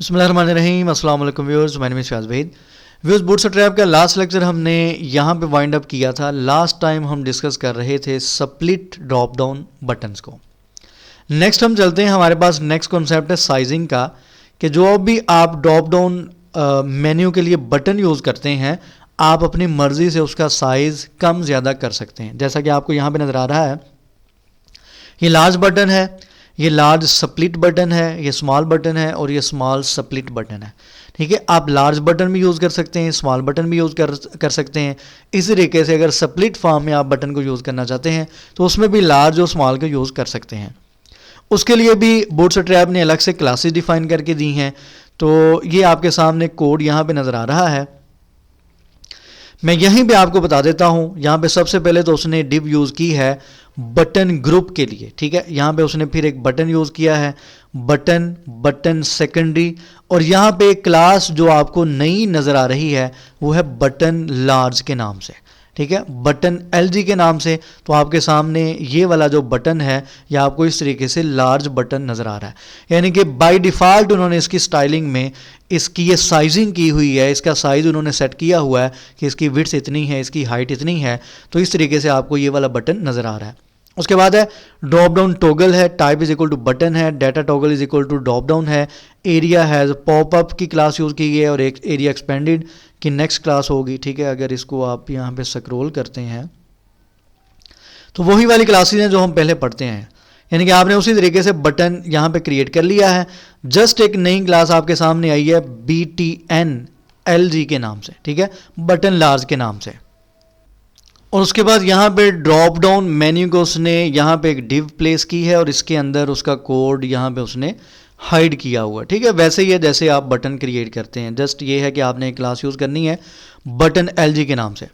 बिस्मिल्लाहिर्रहमानिर्रहीम, अस्सलाम वालेकुम viewers, my name is Shaz Waheed. Viewers, bootstrap का लास्ट लेक्चर हमने यहाँ पे वाइंड अप किया था। लास्ट टाइम हम डिस्कस कर रहे थे स्प्लिट ड्रॉप डाउन बटन्स को। नेक्स्ट हम चलते हैं, हमारे पास नेक्स्ट कॉन्सेप्ट है साइजिंग का, कि जो भी आप ड्रॉप डाउन मेन्यू के लिए बटन यूज़ करते हैं, आप अपनी मर्ज़ी से उसका साइज़ कम ज़्यादा कर सकते हैं। जैसा कि आपको यहाँ पे नज़र आ रहा है, ये लार्ज बटन है, ये लार्ज स्प्लिट बटन है, ये स्मॉल बटन है और ये स्मॉल स्प्लिट बटन है। ठीक है, आप लार्ज बटन भी यूज़ कर सकते हैं, स्मॉल बटन भी यूज़ कर सकते हैं। इसी तरीके से अगर स्प्लिट फॉर्म में आप बटन को यूज़ करना चाहते हैं तो उसमें भी लार्ज और स्मॉल को यूज़ कर सकते हैं। उसके लिए भी बूटस्ट्रैप ने अलग से क्लासेस डिफाइन करके दी हैं। तो ये आपके सामने कोड यहाँ पे नज़र आ रहा है, मैं यहीं पे आपको बता देता हूँ। यहाँ पे सबसे पहले तो उसने डिव यूज़ की है बटन ग्रुप के लिए। ठीक है, यहाँ पे उसने फिर एक बटन यूज़ किया है, बटन सेकेंडरी, और यहाँ पे एक क्लास जो आपको नई नज़र आ रही है वो है बटन लार्ज के नाम से। ठीक है, बटन LG के नाम से। तो आपके सामने ये वाला जो बटन है ये आपको इस तरीके से लार्ज बटन नज़र आ रहा है, यानी कि बाय डिफ़ॉल्ट उन्होंने इसकी स्टाइलिंग में इसकी ये साइजिंग की हुई है, इसका साइज़ उन्होंने सेट किया हुआ है कि इसकी विड्थ इतनी है, इसकी हाइट इतनी है। तो इस तरीके से आपको ये वाला बटन नज़र आ रहा है। उसके बाद है ड्रॉप डाउन टॉगल है, type is equal to button है, data toggle is equal to drop down है, एरिया हैज़ पॉपअप की क्लास यूज़ की गई है और एक एरिया एक्सपेंडेड की नेक्स्ट क्लास होगी। ठीक है, अगर इसको आप यहाँ पे स्क्रॉल करते हैं तो वही वाली क्लासेज हैं जो हम पहले पढ़ते हैं, यानी कि आपने उसी तरीके से बटन यहाँ पे क्रिएट कर लिया है। जस्ट एक नई क्लास आपके सामने आई है BTN LG के नाम से। ठीक है, बटन लार्ज के नाम से। और उसके बाद यहाँ पे ड्रॉप डाउन मेन्यू को उसने यहाँ पे एक डिव प्लेस की है और इसके अंदर उसका कोड यहाँ पे उसने हाइड किया हुआ है। ठीक है, वैसे ही है जैसे आप बटन क्रिएट करते हैं, जस्ट ये है कि आपने एक क्लास यूज़ करनी है बटन LG के नाम से।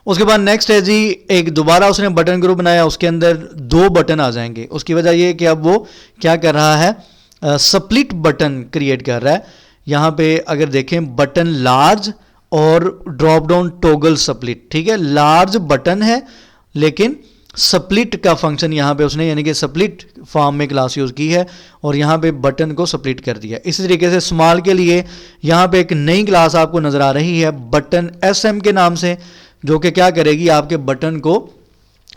उसके बाद नेक्स्ट है जी, एक दोबारा उसने बटन ग्रुप बनाया, उसके अंदर 2 बटन आ जाएंगे। उसकी वजह ये है कि अब वो क्या कर रहा है, स्प्लिट बटन क्रिएट कर रहा है। यहाँ पे अगर देखें बटन लार्ज और ड्रॉप डाउन टॉगल स्प्लिट। ठीक है, लार्ज बटन है लेकिन स्प्लिट का फंक्शन यहाँ पे उसने, यानी कि स्प्लिट फॉर्म में क्लास यूज़ की है और यहाँ पे बटन को स्प्लिट कर दिया। इसी तरीके से स्मॉल के लिए यहाँ पे एक नई क्लास आपको नज़र आ रही है बटन SM के नाम से, जो कि क्या करेगी, आपके बटन को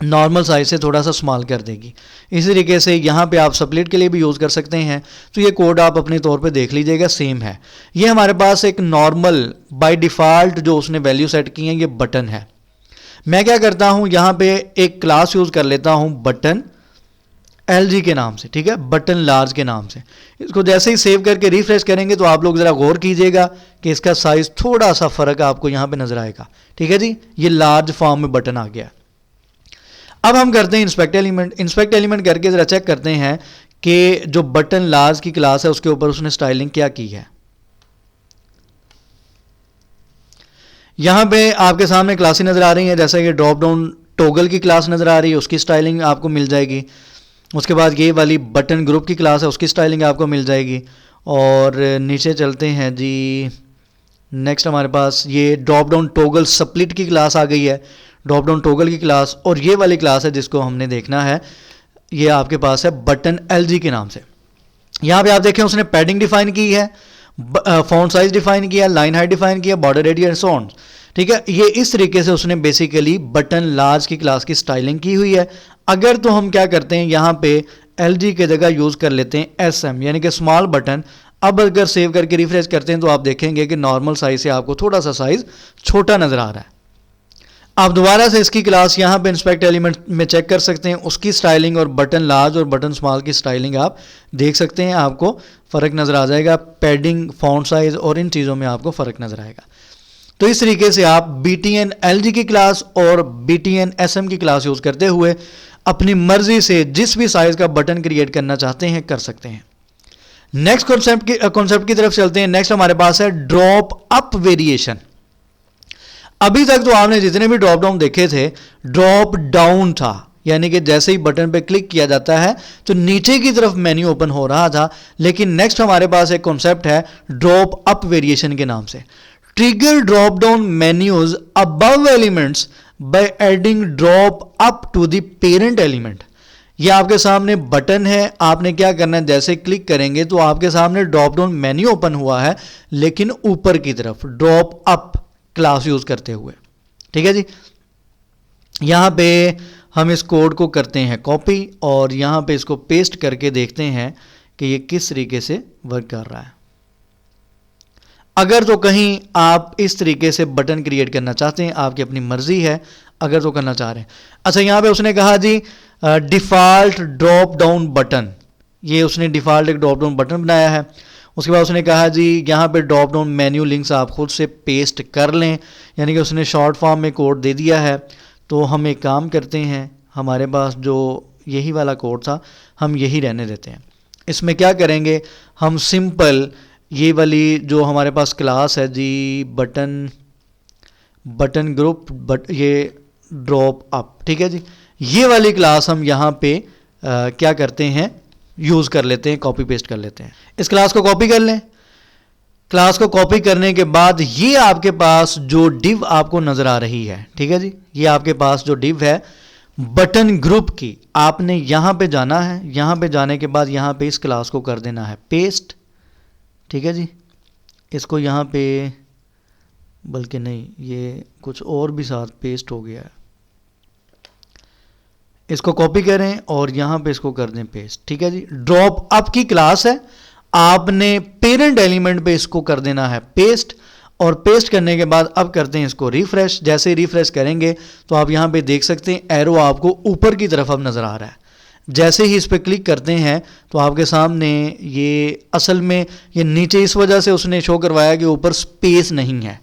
नॉर्मल साइज से थोड़ा सा स्मॉल कर देगी। इसी तरीके से यहाँ पे आप स्प्लिट के लिए भी यूज़ कर सकते हैं। तो ये कोड आप अपने तौर पे देख लीजिएगा, सेम है। ये हमारे पास एक नॉर्मल बाय डिफ़ॉल्ट जो उसने वैल्यू सेट की है ये बटन है। मैं क्या करता हूँ, यहाँ पे एक क्लास यूज़ कर लेता हूँ बटन LG के नाम से। ठीक है, बटन लार्ज के नाम से। इसको जैसे ही सेव करके रिफ्रेश करेंगे तो आप लोग ज़रा गौर कीजिएगा कि इसका साइज़ थोड़ा सा फ़र्क आपको यहाँ पे नज़र आएगा। ठीक है जी, ये लार्ज फॉर्म में बटन आ गया। अब हम करते हैं इंस्पेक्ट एलिमेंट। इंस्पेक्ट एलिमेंट करके ज़रा चेक करते हैं कि जो बटन लार्ज की क्लास है उसके ऊपर उसने स्टाइलिंग क्या की है। यहाँ पे आपके सामने क्लासें नज़र आ रही हैं, जैसा कि ड्रॉप डाउन टॉगल की क्लास नज़र आ रही है, उसकी स्टाइलिंग आपको मिल जाएगी। उसके बाद ये वाली बटन ग्रुप की क्लास है, उसकी स्टाइलिंग आपको मिल जाएगी। और नीचे चलते हैं जी, नेक्स्ट हमारे पास ये ड्रॉप डाउन टॉगल स्प्लिट की क्लास आ गई है, ड्रॉप डाउन टॉगल की क्लास। और ये वाली क्लास है जिसको हमने देखना है, ये आपके पास है बटन LG के नाम से। यहाँ पे आप देखें उसने पैडिंग डिफाइन की है, फॉन्ट साइज डिफाइन किया, लाइन हाइट डिफाइन किया, border radius and so on. ठीक है, ये इस तरीके से उसने बेसिकली बटन लार्ज की क्लास की स्टाइलिंग की हुई है। अगर तो हम क्या करते हैं, यहाँ पे LG के जगह यूज़ कर लेते हैं SM, यानी कि स्मॉल बटन। अब अगर सेव करके रिफ्रेश करते हैं तो आप देखेंगे कि नॉर्मल साइज से आपको थोड़ा सा साइज छोटा नज़र आ रहा है। आप दोबारा से इसकी क्लास यहाँ पे इंस्पेक्ट एलिमेंट में चेक कर सकते हैं, उसकी स्टाइलिंग और बटन लार्ज और बटन स्मॉल की स्टाइलिंग आप देख सकते हैं, आपको फ़र्क नज़र आ जाएगा। पैडिंग, फॉन्ट साइज और इन चीज़ों में आपको फ़र्क नज़र आएगा। तो इस तरीके से आप BTN LG की क्लास और BTN SM की क्लास यूज़ करते हुए अपनी मर्जी से जिस भी साइज़ का बटन क्रिएट करना चाहते हैं कर सकते हैं। नेक्स्ट कॉन्सेप्ट की तरफ चलते हैं। नेक्स्ट हमारे पास है ड्रॉप अप वेरिएशन। अभी तक तो आपने जितने भी ड्रॉप डाउन देखे थे ड्रॉप डाउन था, यानी कि जैसे ही बटन पे क्लिक किया जाता है तो नीचे की तरफ मेन्यू ओपन हो रहा था। लेकिन नेक्स्ट हमारे पास एक कॉन्सेप्ट है ड्रॉप अप वेरिएशन के नाम से। Trigger drop down menus above elements by adding drop up to the parent element. ये आपके सामने बटन है, आपने क्या करना है, जैसे क्लिक करेंगे तो आपके सामने ड्रॉप डाउन मेन्यू ओपन हुआ है, लेकिन ऊपर की तरफ ड्रॉप अप क्लास यूज करते हुए। ठीक है जी, यहां पे हम इस कोड को करते हैं कॉपी और यहां पे इसको पेस्ट करके देखते हैं कि ये किस तरीके से वर्क कर रहा है। अगर तो कहीं आप इस तरीके से बटन क्रिएट करना चाहते हैं, आपकी अपनी मर्जी है, अगर तो करना चाह रहे हैं। अच्छा, यहां पे उसने कहा जी डिफ़ॉल्ट ड्रॉप डाउन बटन, ये उसने डिफ़ॉल्ट एक ड्रॉप डाउन बटन बनाया है। उसके बाद उसने कहा जी यहाँ पे ड्रॉप डाउन मेन्यू लिंक्स आप खुद से पेस्ट कर लें, यानी कि उसने शॉर्ट फॉर्म में कोड दे दिया है। तो हम एक काम करते हैं, हमारे पास जो यही वाला कोड था हम यही रहने देते हैं। इसमें क्या करेंगे, हम सिंपल ये वाली जो हमारे पास क्लास है जी बटन ग्रुप ये ड्रॉप अप, ठीक है जी, ये वाली क्लास हम यहाँ पे क्या करते हैं, यूज़ कर लेते हैं, कॉपी पेस्ट कर लेते हैं। इस क्लास को कॉपी कर लें। क्लास को कॉपी करने के बाद ये आपके पास जो डिव आपको नज़र आ रही है, ठीक है जी, ये आपके पास जो डिव है बटन ग्रुप की, आपने यहाँ पे जाना है। यहाँ पे जाने के बाद यहाँ पे इस क्लास को कर देना है पेस्ट। ठीक है जी, इसको यहाँ पे, बल्कि नहीं, ये कुछ और भी साथ पेस्ट हो गया है, इसको कॉपी करें और यहाँ पे इसको कर दें पेस्ट। ठीक है जी, ड्रॉप अप की क्लास है, आपने पेरेंट एलिमेंट पे इसको कर देना है पेस्ट, और पेस्ट करने के बाद अब करते हैं इसको रिफ्रेश। जैसे ही रिफ्रेश करेंगे तो आप यहाँ पे देख सकते हैं एरो आपको ऊपर की तरफ अब नज़र आ रहा है। जैसे ही इस पर क्लिक करते हैं तो आपके सामने ये, असल में ये नीचे इस वजह से उसने शो करवाया कि ऊपर स्पेस नहीं है।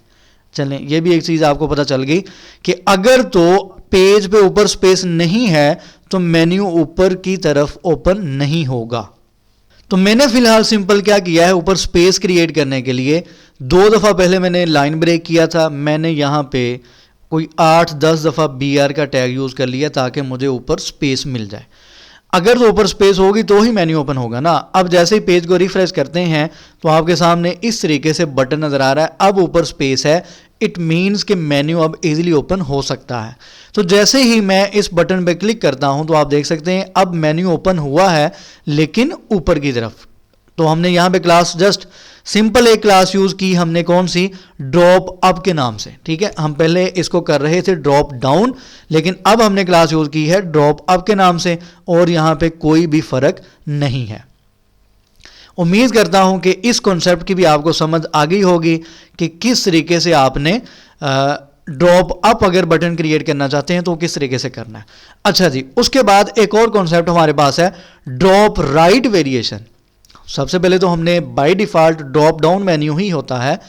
चलें, ये भी एक चीज़ आपको पता चल गई कि अगर तो पेज पे ऊपर स्पेस नहीं है तो मेन्यू ऊपर की तरफ ओपन नहीं होगा। तो मैंने फिलहाल सिंपल क्या किया है, ऊपर स्पेस क्रिएट करने के लिए 2 दफ़ा पहले मैंने लाइन ब्रेक किया था, मैंने यहाँ पे कोई 8-10 दफ़ा BR का टैग यूज़ कर लिया ताकि मुझे ऊपर स्पेस मिल जाए। अगर तो ऊपर स्पेस होगी तो ही मेन्यू ओपन होगा ना। अब जैसे ही पेज को रिफ्रेश करते हैं तो आपके सामने इस तरीके से बटन नज़र आ रहा है, अब ऊपर स्पेस है, इट मीन्स कि मेन्यू अब इजीली ओपन हो सकता है। तो जैसे ही मैं इस बटन पे क्लिक करता हूं तो आप देख सकते हैं अब मेन्यू ओपन हुआ है, लेकिन ऊपर की तरफ। तो हमने यहाँ पे क्लास जस्ट सिंपल एक क्लास यूज़ की हमने, कौन सी, ड्रॉप अप के नाम से। ठीक है, हम पहले इसको कर रहे थे ड्रॉप डाउन, लेकिन अब हमने क्लास यूज़ की है ड्रॉप अप के नाम से, और यहाँ पे कोई भी फर्क नहीं है। उम्मीद करता हूं कि इस कॉन्सेप्ट की भी आपको समझ आ गई होगी कि किस तरीके से आपने ड्रॉप अप अगर बटन क्रिएट करना चाहते हैं तो किस तरीके से करना है। अच्छा जी, उसके बाद एक और कॉन्सेप्ट हमारे पास है ड्रॉप राइट वेरिएशन। सबसे पहले तो हमने by default drop down menu ही होता है,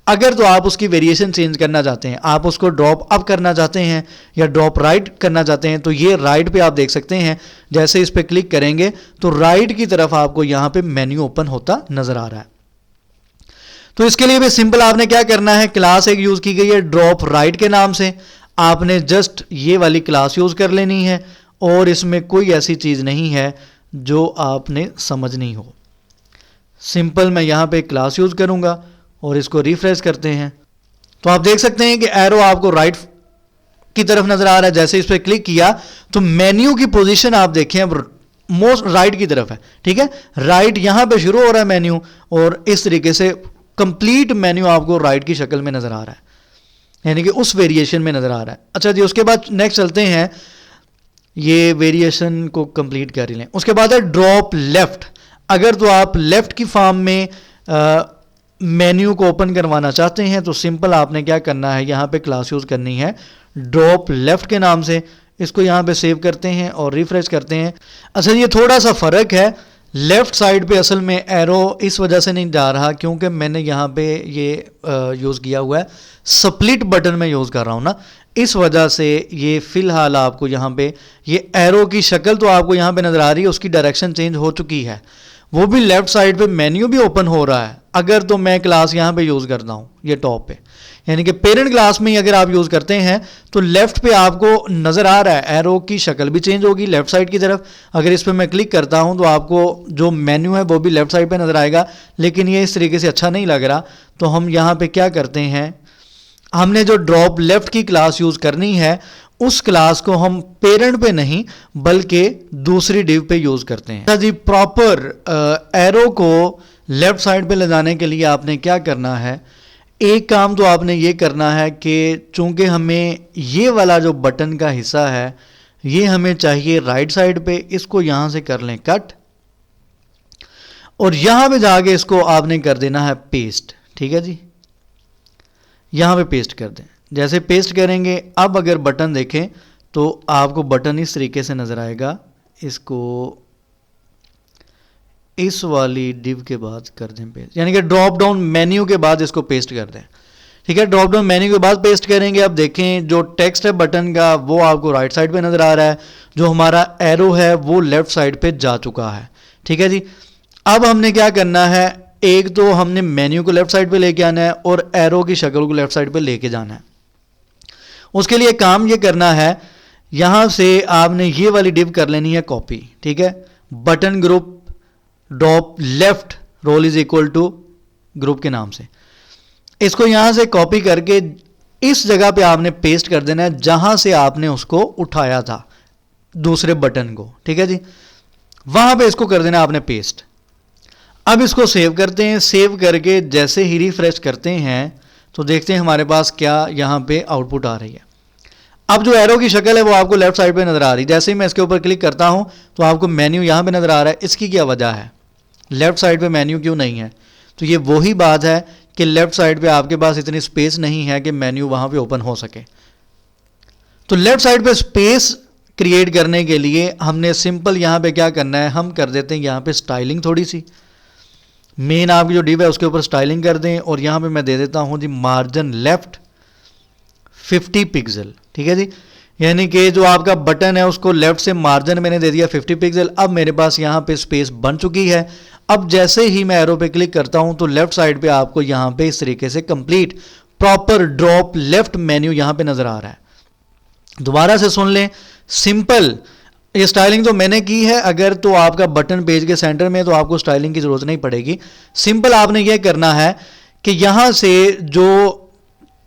अगर तो आप उसकी वेरिएशन चेंज करना चाहते हैं, आप उसको ड्रॉप अप करना चाहते हैं या ड्रॉप राइट करना चाहते हैं, तो ये राइट पे आप देख सकते हैं, जैसे इस पर क्लिक करेंगे तो राइट की तरफ आपको यहाँ पे मेन्यू ओपन होता नजर आ रहा है। तो इसके लिए भी सिंपल आपने क्या करना है, क्लास एक यूज़ की गई है ड्रॉप राइट के नाम से, आपने जस्ट ये वाली क्लास यूज़ कर लेनी है, और इसमें कोई ऐसी चीज़ नहीं है जो आपने समझनी हो। सिंपल मैं यहाँ पे क्लास यूज़ करूँगा और इसको रिफ्रेश करते हैं तो आप देख सकते हैं कि एरो आपको राइट की तरफ नजर आ रहा है। जैसे इस पर क्लिक किया तो मेन्यू की पोजीशन आप देखें अब मोस्ट राइट की तरफ है। ठीक है, राइट यहां पे शुरू हो रहा है मेन्यू, और इस तरीके से कंप्लीट मेन्यू आपको राइट की शक्ल में नजर आ रहा है, यानी कि उस वेरिएशन में नजर आ रहा है। अच्छा जी, उसके बाद नेक्स्ट चलते हैं, ये वेरिएशन को कंप्लीट कर ही लें। उसके बाद है ड्रॉप लेफ्ट। अगर तो आप लेफ्ट की फॉर्म में मेन्यू को ओपन करवाना चाहते हैं तो सिंपल आपने क्या करना है, यहाँ पे क्लास यूज़ करनी है ड्रॉप लेफ्ट के नाम से। इसको यहाँ पे सेव करते हैं और रिफ्रेश करते हैं। अच्छा, ये थोड़ा सा फ़र्क है, लेफ़्ट साइड पे असल में एरो इस वजह से नहीं जा रहा क्योंकि मैंने यहाँ पे ये यूज़ किया हुआ है स्प्लिट बटन में यूज़ कर रहा हूँ ना, इस वजह से ये फ़िलहाल आपको यहाँ पे ये एरो की शक्ल तो आपको यहाँ पे नज़र आ रही है, उसकी डायरेक्शन चेंज हो चुकी है, वो भी लेफ़्ट साइड पे मेन्यू भी ओपन हो रहा है। अगर तो मैं क्लास यहाँ पे यूज़ करता हूँ ये टॉप पे, यानी कि पेरेंट क्लास में ही अगर आप यूज़ करते हैं तो लेफ़्ट पे आपको नज़र आ रहा है एरो की शक्ल भी चेंज होगी लेफ़्ट साइड की तरफ। अगर इस पर मैं क्लिक करता हूँ तो आपको जो मेन्यू है वो भी लेफ़्ट साइड पे नज़र आएगा, लेकिन ये इस तरीके से अच्छा नहीं लग रहा। तो हम यहाँ पे क्या करते हैं, हमने जो ड्रॉप लेफ़्ट की क्लास यूज़ करनी है उस क्लास को हम पेरेंट पे नहीं बल्कि दूसरी डिव पे यूज करते हैं। जी प्रॉपर एरो को लेफ्ट साइड पे ले जाने के लिए आपने क्या करना है, एक काम तो आपने ये करना है कि चूंकि हमें ये वाला जो बटन का हिस्सा है ये हमें चाहिए राइट साइड पे, इसको यहां से कर लें कट और यहां पे जाके इसको आपने कर देना है पेस्ट। ठीक है जी, यहां पे पेस्ट कर दें। जैसे पेस्ट करेंगे अब अगर बटन देखें तो आपको बटन इस तरीके से नजर आएगा। इसको इस वाली डिव के बाद कर दें पेस्ट, यानी कि ड्रॉप डाउन मेन्यू के बाद इसको पेस्ट कर दें। ठीक है, ड्रॉप डाउन मेन्यू के बाद पेस्ट करेंगे। अब देखें जो टेक्स्ट है बटन का वो आपको राइट साइड पे नजर आ रहा है, जो हमारा एरो है वो लेफ्ट साइड पे जा चुका है। ठीक है जी, अब हमने क्या करना है, एक तो हमने मेन्यू को लेफ्ट साइड पे लेके आना है और एरो की शक्ल को लेफ्ट साइड पे लेके जाना है। उसके लिए काम ये करना है, यहां से आपने ये वाली डिव कर लेनी है कॉपी। ठीक है, button group drop left role is equal to group के नाम से इसको यहां से कॉपी करके इस जगह पे आपने पेस्ट कर देना है जहां से आपने उसको उठाया था दूसरे बटन को। ठीक है जी, वहां पे इसको कर देना आपने पेस्ट। अब इसको सेव करते हैं। सेव करके जैसे ही रिफ्रेश करते हैं तो देखते हैं हमारे पास क्या यहां पे आउटपुट आ रही है। अब जो एरो की शक्ल है वो आपको लेफ्ट साइड पे नजर आ रही है। जैसे ही मैं इसके ऊपर क्लिक करता हूं तो आपको मेन्यू यहां पे नजर आ रहा है। इसकी क्या वजह है, लेफ्ट साइड पे मेन्यू क्यों नहीं है? तो ये वही बात है कि लेफ्ट साइड पे आपके पास इतनी स्पेस नहीं है कि मेन्यू वहां पे ओपन हो सके। तो लेफ्ट साइड पे स्पेस क्रिएट करने के लिए हमने सिंपल यहां पे क्या करना है, हम कर देते हैं यहां पे स्टाइलिंग थोड़ी सी। मेन आपकी जो डिव है उसके ऊपर स्टाइलिंग कर दें और यहां पे मैं दे देता हूं जी मार्जिन लेफ्ट 50 पिक्सल। ठीक है जी, यानी कि जो आपका बटन है उसको लेफ्ट से मार्जिन मैंने दे दिया 50 पिक्सल। अब मेरे पास यहां पे स्पेस बन चुकी है। अब जैसे ही मैं एरो पे क्लिक करता हूं तो लेफ्ट साइड पे आपको यहां पे इस तरीके से complete proper drop left menu यहां पे नजर आ रहा है। दोबारा से सुन लें, सिंपल ये स्टाइलिंग तो मैंने की है, अगर तो आपका बटन पेज के सेंटर में है तो आपको स्टाइलिंग की जरूरत नहीं पड़ेगी। सिंपल आपने ये करना है कि यहां से जो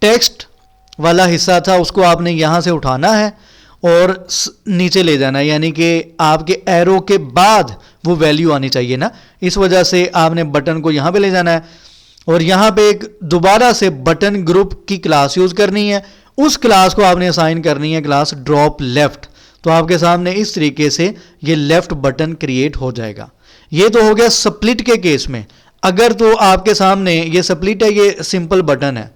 टेक्स्ट वाला हिस्सा था उसको आपने यहां से उठाना है और नीचे ले जाना है, यानी कि आपके एरो के बाद वो वैल्यू आनी चाहिए ना, इस वजह से आपने बटन को यहां पे ले जाना है और यहां पे एक दोबारा से बटन ग्रुप की क्लास यूज करनी है। उस क्लास को आपने असाइन करनी है क्लास ड्रॉप लेफ्ट। तो आपके सामने इस तरीके से ये लेफ्ट बटन क्रिएट हो जाएगा। ये तो हो गया स्प्लिट के केस में। अगर तो आपके सामने ये स्प्लिट है, ये सिंपल बटन है।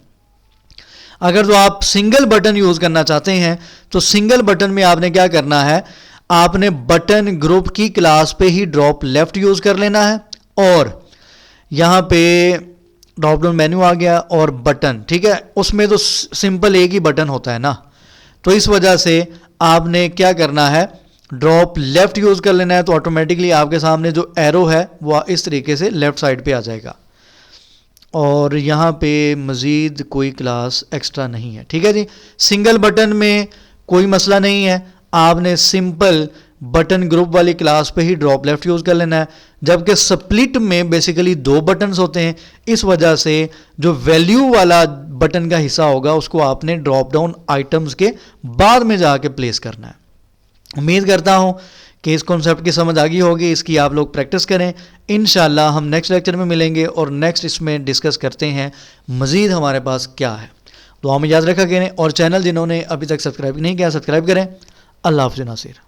अगर तो आप सिंगल बटन यूज करना चाहते हैं तो सिंगल बटन में आपने क्या करना है, आपने बटन ग्रुप की क्लास पे ही ड्रॉप लेफ्ट यूज कर लेना है और यहां पे ड्रॉप डाउन मेन्यू आ गया और बटन। ठीक है, उसमें तो सिंपल एक ही बटन होता है ना, तो इस वजह से आपने क्या करना है, ड्रॉप लेफ्ट यूज कर लेना है। तो ऑटोमेटिकली आपके सामने जो एरो है वो इस तरीके से लेफ्ट साइड पे आ जाएगा और यहाँ पे मज़ीद कोई क्लास एक्स्ट्रा नहीं है। ठीक है जी, सिंगल बटन में कोई मसला नहीं है, आपने सिंपल बटन ग्रुप वाली क्लास पे ही ड्रॉप लेफ्ट यूज़ कर लेना है। जबकि स्प्लिट में बेसिकली दो बटन्स होते हैं, इस वजह से जो वैल्यू वाला बटन का हिस्सा होगा उसको आपने ड्रॉप डाउन आइटम्स के बाद में जाके प्लेस करना है। उम्मीद करता हूँ कि इस कॉन्सेप्ट की समझ आ गई होगी, इसकी आप लोग प्रैक्टिस करें। इंशाल्लाह हम नेक्स्ट लेक्चर में मिलेंगे और नेक्स्ट इसमें डिस्कस करते हैं मज़ीद हमारे पास क्या है। दुआ में याद रखा करें और चैनल जिन्होंने अभी तक सब्सक्राइब नहीं किया सब्सक्राइब करें। अल्लाह हाफ़िज़ नासिर।